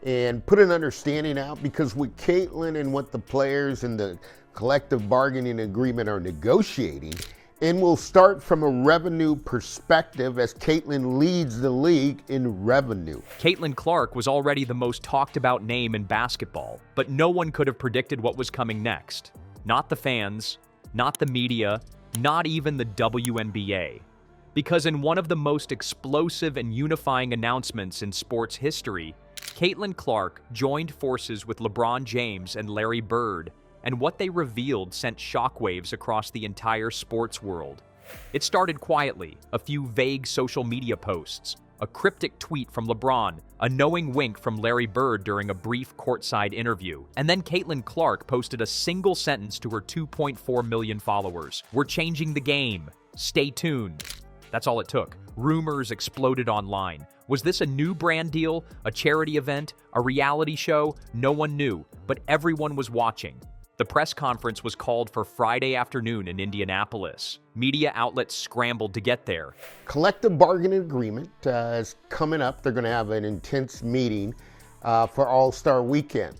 and put an understanding out, because with Caitlin and what the players and the collective bargaining agreement are negotiating, and we'll start from a revenue perspective as Caitlin leads the league in revenue. Caitlin Clark was already the most talked about name in basketball, but no one could have predicted what was coming next. Not the fans, not the media, not even the WNBA. Because in one of the most explosive and unifying announcements in sports history, Caitlin Clark joined forces with LeBron James and Larry Bird, and what they revealed sent shockwaves across the entire sports world. It started quietly, a few vague social media posts, a cryptic tweet from LeBron, a knowing wink from Larry Bird during a brief courtside interview, and then Caitlin Clark posted a single sentence to her 2.4 million followers. "We're changing the game. Stay tuned." That's all it took. Rumors exploded online. Was this a new brand deal, a charity event, a reality show? No one knew, but everyone was watching. The press conference was called for Friday afternoon in Indianapolis. Media outlets scrambled to get there. Collective bargaining agreement is coming up. They're going to have an intense meeting for All-Star Weekend.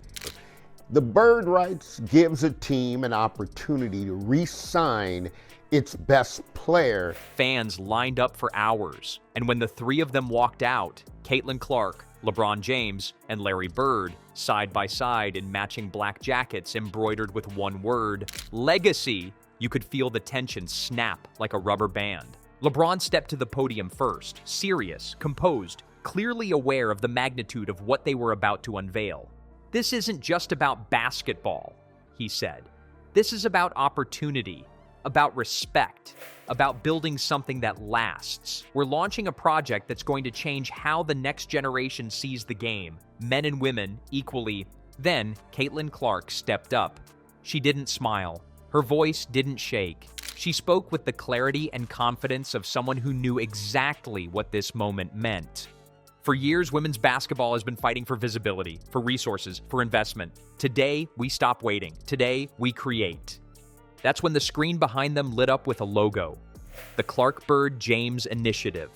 The bird rights gives a team an opportunity to re-sign its best player. Fans lined up for hours, and when the three of them walked out, Caitlin Clark, LeBron James, and Larry Bird, side by side in matching black jackets embroidered with one word, legacy, you could feel the tension snap like a rubber band. LeBron stepped to the podium first, serious, composed, clearly aware of the magnitude of what they were about to unveil. "This isn't just about basketball," he said. "This is about opportunity, about respect, about building something that lasts. We're launching a project that's going to change how the next generation sees the game, men and women equally." Then, Caitlin Clark stepped up. She didn't smile. Her voice didn't shake. She spoke with the clarity and confidence of someone who knew exactly what this moment meant. For years, women's basketball has been fighting for visibility, for resources, for investment. Today, we stop waiting. Today, we create. That's when the screen behind them lit up with a logo, the Clark Bird James Initiative.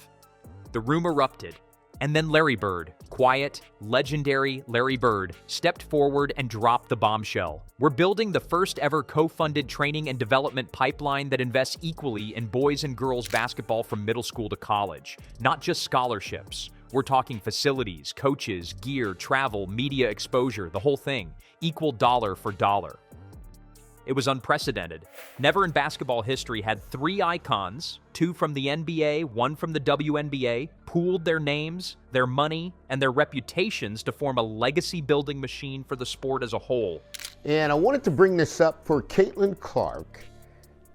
The room erupted, and then Larry Bird, quiet, legendary Larry Bird, stepped forward and dropped the bombshell. "We're building the first ever co-funded training and development pipeline that invests equally in boys and girls basketball from middle school to college, not just scholarships. We're talking facilities, coaches, gear, travel, media exposure, the whole thing, equal dollar for dollar." It was unprecedented. Never in basketball history had three icons, two from the NBA, one from the WNBA, pooled their names, their money, and their reputations to form a legacy-building machine for the sport as a whole. And I wanted to bring this up for Caitlin Clark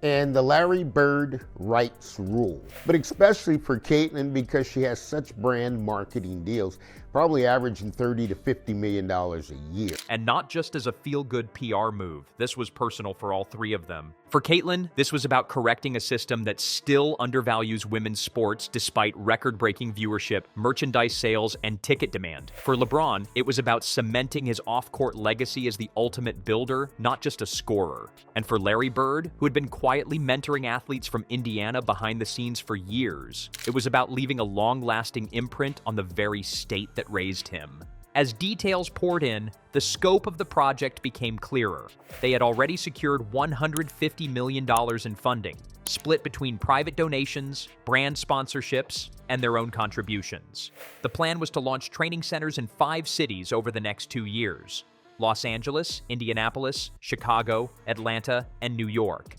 and the Larry Bird rights rule, but especially for Caitlin because she has such brand marketing deals, probably averaging $30 to $50 million a year. And not just as a feel-good PR move. This was personal for all three of them. For Caitlin, this was about correcting a system that still undervalues women's sports despite record-breaking viewership, merchandise sales, and ticket demand. For LeBron, it was about cementing his off-court legacy as the ultimate builder, not just a scorer. And for Larry Bird, who had been quietly mentoring athletes from Indiana behind the scenes for years, it was about leaving a long-lasting imprint on the very state that raised him. As details poured in, the scope of the project became clearer. They had already secured $150 million in funding, split between private donations, brand sponsorships, and their own contributions. The plan was to launch training centers in 5 cities over the next 2 years: Los Angeles, Indianapolis, Chicago, Atlanta, and New York.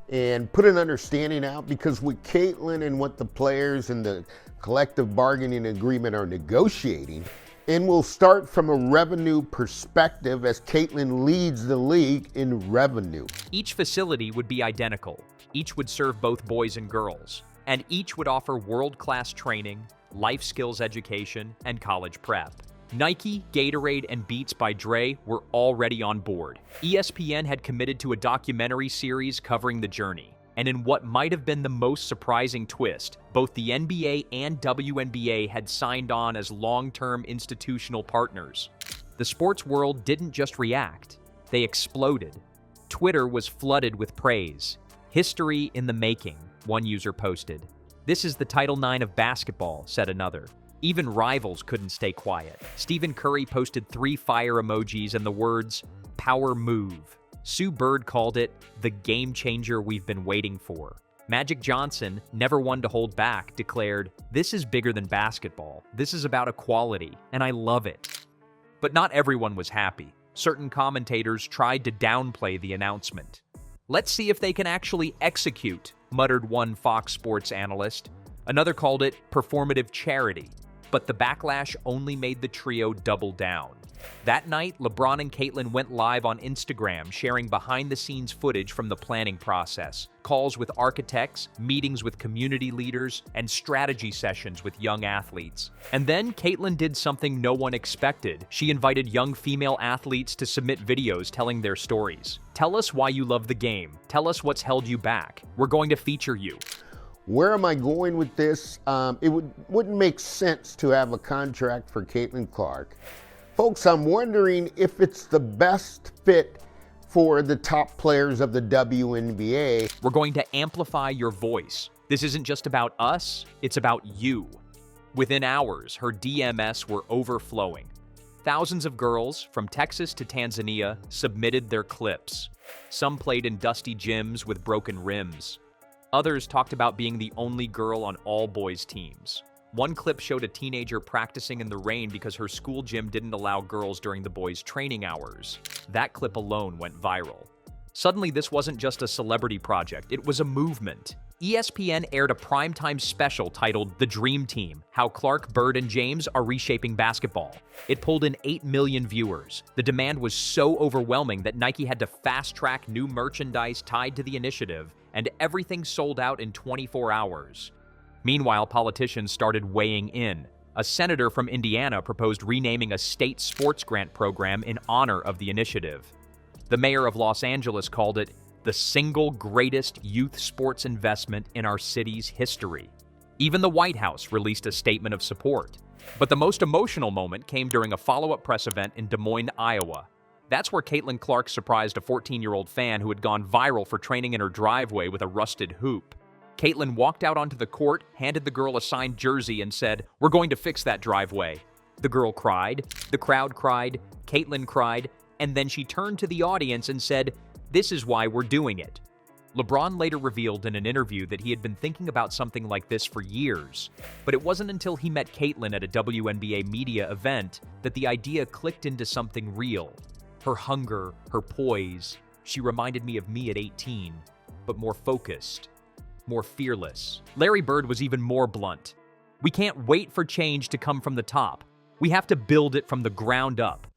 And put an understanding out, because with Caitlin and what the players and the collective bargaining agreement are negotiating, and we'll start from a revenue perspective as Caitlin leads the league in revenue. Each facility would be identical. Each would serve both boys and girls, and each would offer world-class training, life skills education, and college prep. Nike, Gatorade, and Beats by Dre were already on board. ESPN had committed to a documentary series covering the journey. And in what might have been the most surprising twist, both the NBA and WNBA had signed on as long-term institutional partners. The sports world didn't just react, they exploded. Twitter was flooded with praise. "History in the making," one user posted. "This is the Title IX of basketball," said another. Even rivals couldn't stay quiet. Stephen Curry posted 3 fire emojis and the words, "Power move." Sue Bird called it the game changer we've been waiting for. Magic Johnson, never one to hold back, declared, "This is bigger than basketball. This is about equality, and I love it." But not everyone was happy. Certain commentators tried to downplay the announcement. "Let's see if they can actually execute," muttered one Fox Sports analyst. Another called it performative charity. But the backlash only made the trio double down. That night, LeBron and Caitlin went live on Instagram, sharing behind-the-scenes footage from the planning process, calls with architects, meetings with community leaders, and strategy sessions with young athletes. And then Caitlin did something no one expected. She invited young female athletes to submit videos telling their stories. "Tell us why you love the game. Tell us what's held you back. We're going to feature you." Where am I going with this? It wouldn't make sense to have a contract for Caitlin Clark. Folks, I'm wondering if it's the best fit for the top players of the WNBA. We're going to amplify your voice. This isn't just about us, it's about you. Within hours, her DMs were overflowing. Thousands of girls, from Texas to Tanzania, submitted their clips. Some played in dusty gyms with broken rims. Others talked about being the only girl on all boys' teams. One clip showed a teenager practicing in the rain because her school gym didn't allow girls during the boys' training hours. That clip alone went viral. Suddenly, this wasn't just a celebrity project, it was a movement. ESPN aired a primetime special titled The Dream Team: How Clark, Bird, and James Are Reshaping Basketball. It pulled in 8 million viewers. The demand was so overwhelming that Nike had to fast-track new merchandise tied to the initiative, and everything sold out in 24 hours. Meanwhile, politicians started weighing in. A senator from Indiana proposed renaming a state sports grant program in honor of the initiative. The mayor of Los Angeles called it the single greatest youth sports investment in our city's history. Even the White House released a statement of support. But the most emotional moment came during a follow-up press event in Des Moines, Iowa. That's where Caitlin Clark surprised a 14-year-old fan who had gone viral for training in her driveway with a rusted hoop. Caitlin walked out onto the court, handed the girl a signed jersey, and said, "We're going to fix that driveway." The girl cried, the crowd cried, Caitlin cried, and then she turned to the audience and said, "This is why we're doing it." LeBron later revealed in an interview that he had been thinking about something like this for years, but it wasn't until he met Caitlin at a WNBA media event that the idea clicked into something real. Her hunger, her poise, she reminded me of me at 18, but more focused, more fearless. Larry Bird was even more blunt. "We can't wait for change to come from the top. We have to build it from the ground up."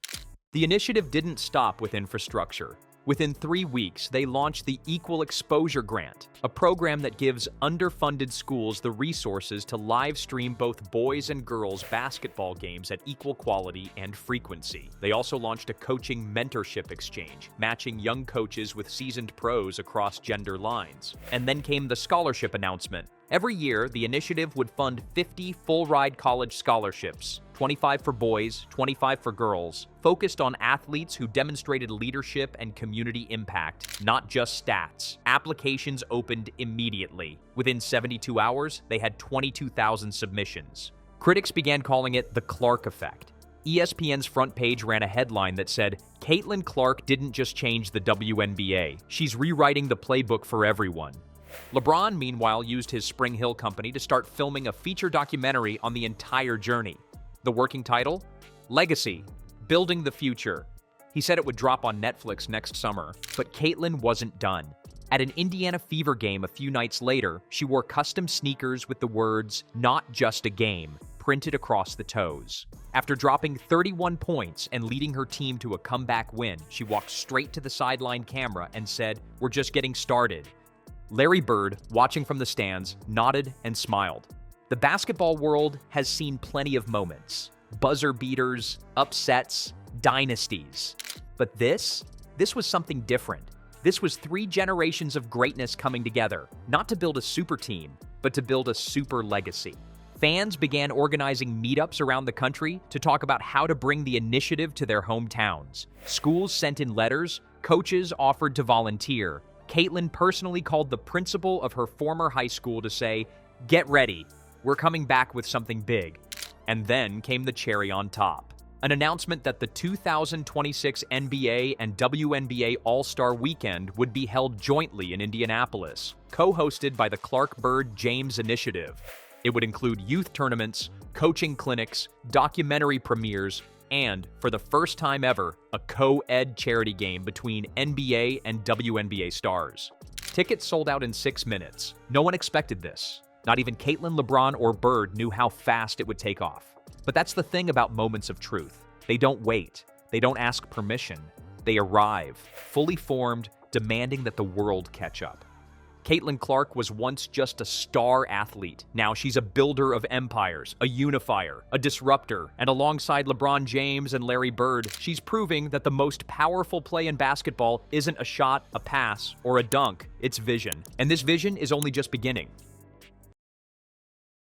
The initiative didn't stop with infrastructure. Within 3 weeks, they launched the Equal Exposure Grant, a program that gives underfunded schools the resources to live stream both boys and girls basketball games at equal quality and frequency. They also launched a coaching mentorship exchange, matching young coaches with seasoned pros across gender lines. And then came the scholarship announcement. Every year, the initiative would fund 50 full-ride college scholarships, 25 for boys, 25 for girls, focused on athletes who demonstrated leadership and community impact, not just stats. Applications opened immediately. Within 72 hours, they had 22,000 submissions. Critics began calling it the Clark effect. ESPN's front page ran a headline that said, "Caitlin Clark didn't just change the WNBA, she's rewriting the playbook for everyone." LeBron, meanwhile, used his Spring Hill company to start filming a feature documentary on the entire journey. The working title? Legacy: Building the Future. He said it would drop on Netflix next summer, but Caitlin wasn't done. At an Indiana Fever game a few nights later, she wore custom sneakers with the words, "Not just a game," printed across the toes. After dropping 31 points and leading her team to a comeback win, she walked straight to the sideline camera and said, "We're just getting started." Larry Bird, watching from the stands, nodded and smiled. The basketball world has seen plenty of moments. Buzzer beaters, upsets, dynasties. But this was something different. This was 3 generations of greatness coming together, not to build a super team, but to build a super legacy. Fans began organizing meetups around the country to talk about how to bring the initiative to their hometowns. Schools sent in letters, coaches offered to volunteer. Caitlin personally called the principal of her former high school to say, "Get ready, we're coming back with something big." And then came the cherry on top. An announcement that the 2026 NBA and WNBA All-Star Weekend would be held jointly in Indianapolis, co-hosted by the Clark-Byrd-James Initiative. It would include youth tournaments, coaching clinics, documentary premieres, and, for the first time ever, a co-ed charity game between NBA and WNBA stars. Tickets sold out in 6 minutes. No one expected this. Not even Caitlin, LeBron, or Bird knew how fast it would take off. But that's the thing about moments of truth. They don't wait. They don't ask permission. They arrive, fully formed, demanding that the world catch up. Caitlin Clark was once just a star athlete. Now she's a builder of empires, a unifier, a disruptor, and alongside LeBron James and Larry Bird, she's proving that the most powerful play in basketball isn't a shot, a pass, or a dunk. It's vision. And this vision is only just beginning.